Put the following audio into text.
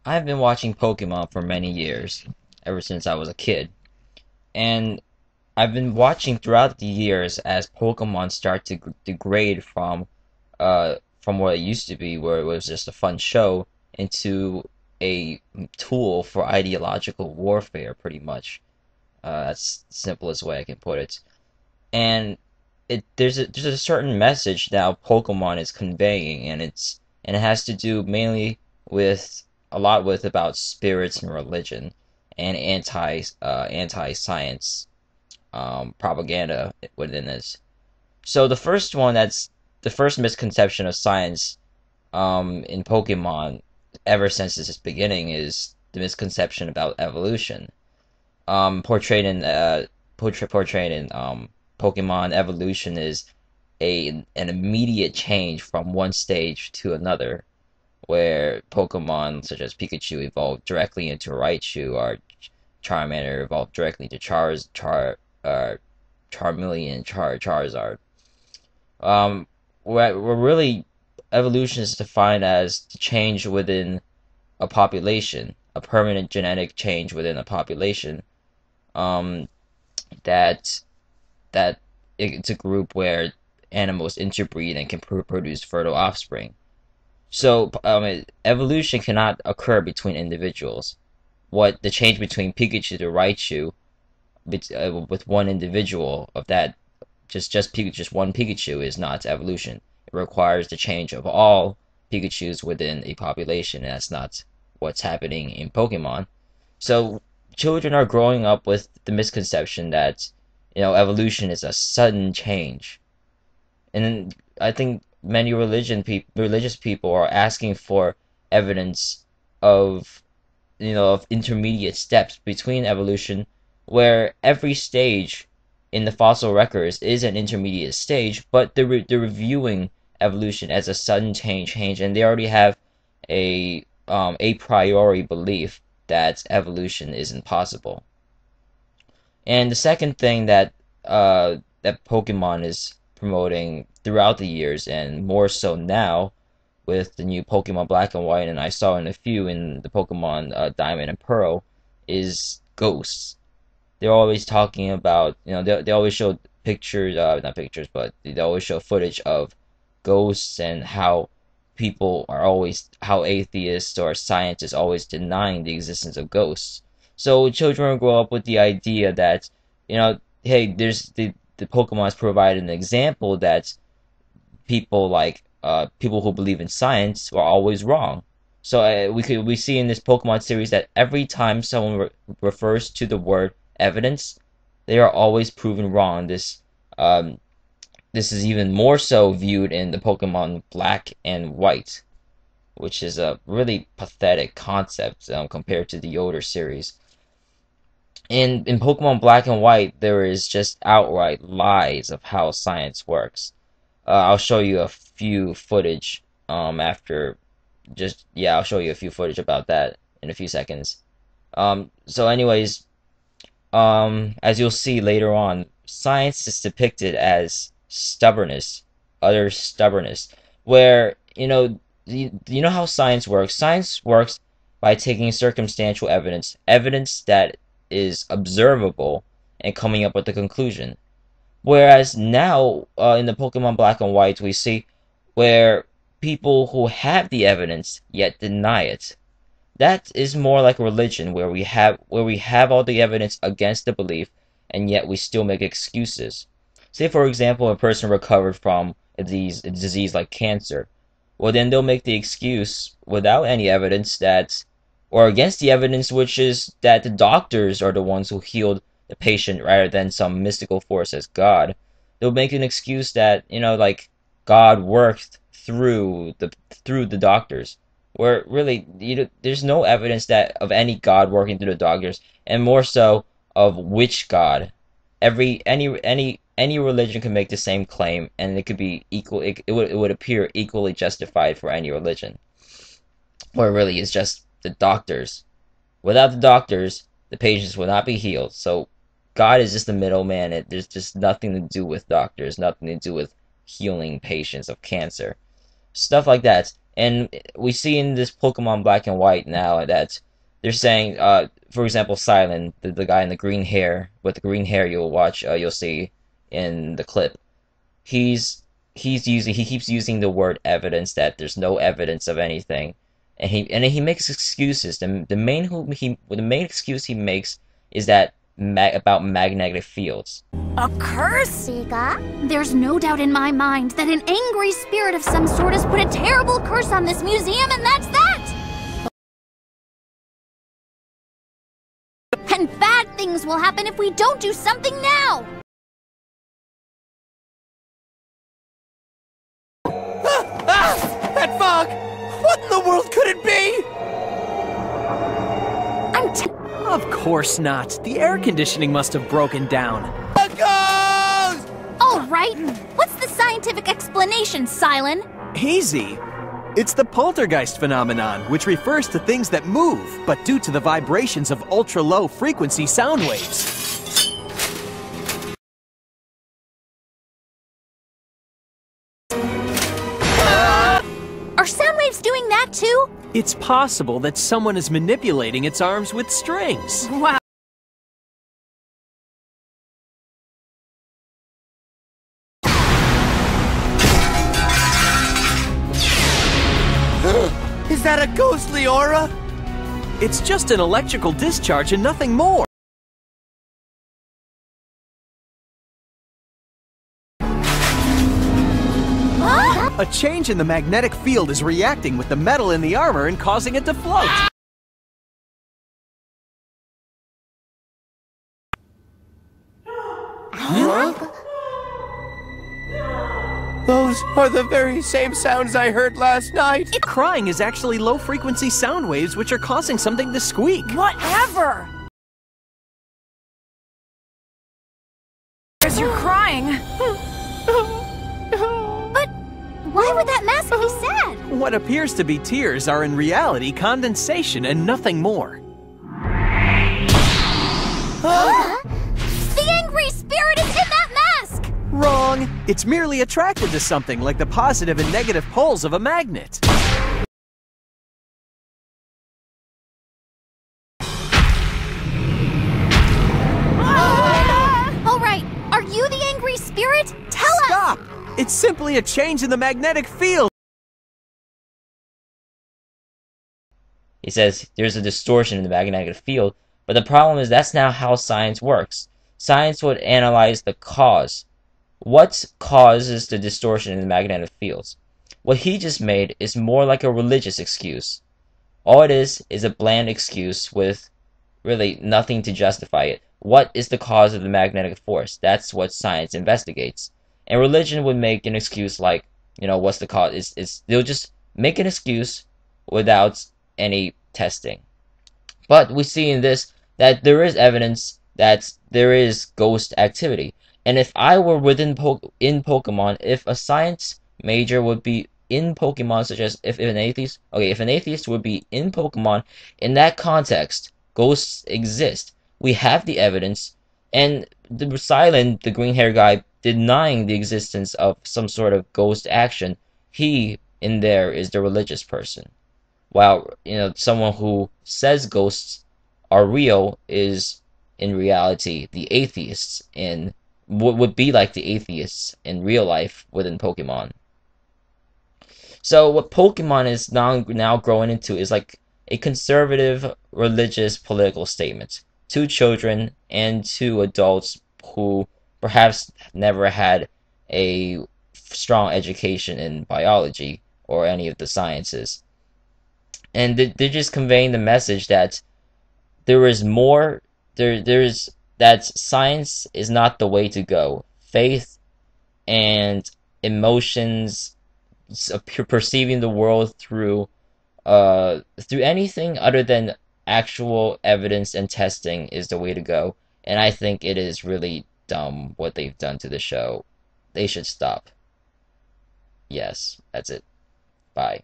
I've been watching Pokemon for many years, ever since I was a kid, and I've been watching throughout the years as Pokemon start to degrade from what it used to be, where it was just a fun show, into a tool for ideological warfare, pretty much. That's the simplest way I can put it. And there's a certain message now Pokemon is conveying, and it has to do mainly with a lot with about spirits and religion and anti science propaganda within this. So the first misconception of science in Pokemon ever since its beginning is the misconception about evolution. Portrayed in Pokemon, evolution is an immediate change from one stage to another, where Pokemon such as Pikachu evolved directly into Raichu, or Charmander evolved directly into Charmeleon, Charizard. Where really evolution is defined as the change within a population, a permanent genetic change within a population. Um, that that it's a group where animals interbreed and can produce fertile offspring. So evolution cannot occur between individuals. What the change between Pikachu to Raichu with one individual of that just one Pikachu is not evolution. It requires the change of all Pikachus within a population, and that's not what's happening in Pokemon. So children are growing up with the misconception that evolution is a sudden change, and I think many religious people are asking for evidence of of intermediate steps between evolution, where every stage in the fossil records is an intermediate stage, but they're reviewing evolution as a sudden change, and they already have a priori belief that evolution isn't possible. And the second thing that Pokemon is promoting throughout the years, and more so now with the new Pokemon Black and White, and I saw in a few in the Pokemon Diamond and Pearl, is ghosts. They're always talking about, they always show pictures, not pictures, but they always show footage of ghosts, and how atheists or scientists always denying the existence of ghosts. So children grow up with the idea that, hey, there's the Pokemon's provided an example that people who believe in science are always wrong. So we see in this Pokemon series that every time someone refers to the word evidence, they are always proven wrong. This is even more so viewed in the Pokemon Black and White, which is a really pathetic concept compared to the older series. In Pokemon Black and White, there is just outright lies of how science works. I'll show you a few footage after just yeah, I'll show you a few footage about that in a few seconds. So anyways, as you'll see later on, science is depicted as stubbornness, utter stubbornness, where you know how science works. Science works by taking circumstantial evidence that is observable, and coming up with a conclusion. Whereas now, in the Pokemon Black and White, we see where people who have the evidence yet deny it. That is more like religion, where we have all the evidence against the belief, and yet we still make excuses. Say, for example, a person recovered from a disease like cancer. Well, then they'll make the excuse without any evidence or against the evidence, which is that the doctors are the ones who healed the patient rather than some mystical force as God. They'll make an excuse that, like God worked through the doctors. Where really, there's no evidence that of any God working through the doctors, and more so of which God. Any religion can make the same claim, and it could be equal. It would appear equally justified for any religion. Where really it's just the doctors. Without the doctors, the patients will not be healed. So God is just the middleman. There's just nothing to do with doctors, nothing to do with healing patients of cancer. Stuff like that. And we see in this Pokemon Black and White now that they're saying, for example, Silen, the guy in the green hair with the green hair, you'll see in the clip. He keeps using the word evidence, that there's no evidence of anything, and he makes excuses. The main excuse he makes is that about magnetic fields. A curse? There's no doubt in my mind that an angry spirit of some sort has put a terrible curse on this museum, and that's that! And bad things will happen if we don't do something now! That fog! What in the world could it be? Of course not. The air conditioning must have broken down. A ghost! All right. What's the scientific explanation, Silen? Easy. It's the poltergeist phenomenon, which refers to things that move, but due to the vibrations of ultra-low frequency sound waves. Are sound waves doing that too? It's possible that someone is manipulating its arms with strings. Wow. Is that a ghostly aura? It's just an electrical discharge and nothing more. A change in the magnetic field is reacting with the metal in the armor and causing it to float. Those are the very same sounds I heard last night. Crying is actually low-frequency sound waves which are causing something to squeak. Whatever! As you're crying. But why would that mask be sad? What appears to be tears are in reality condensation and nothing more. The angry spirit is in that mask! Wrong! It's merely attracted to something like the positive and negative poles of a magnet. All right, are you the angry spirit? Tell us! Stop! It's simply a change in the magnetic field. He says there's a distortion in the magnetic field, but the problem is that's not how science works. Science would analyze the cause. What causes the distortion in the magnetic fields? What he just made is more like a religious excuse. All it is a bland excuse with really nothing to justify it. What is the cause of the magnetic force? That's what science investigates. And religion would make an excuse like, what's the cause? They'll just make an excuse without any testing. But we see in this that there is evidence that there is ghost activity. And if I were in Pokemon, if a science major would be in Pokemon, such as if an atheist would be in Pokemon, in that context, ghosts exist. We have the evidence, and the Silen, the green hair guy, denying the existence of some sort of ghost action, he in there is the religious person. While someone who says ghosts are real is in reality the atheists in what would be like the atheists in real life within Pokemon. So what Pokemon is now growing into is like a conservative religious political statement to children and to adults who perhaps never had a strong education in biology or any of the sciences. And they're just conveying the message that there is more, that science is not the way to go. Faith and emotions, perceiving the world through anything other than actual evidence and testing is the way to go. And I think it is really dumb what they've done to the show. They should stop. Yes, that's it. Bye.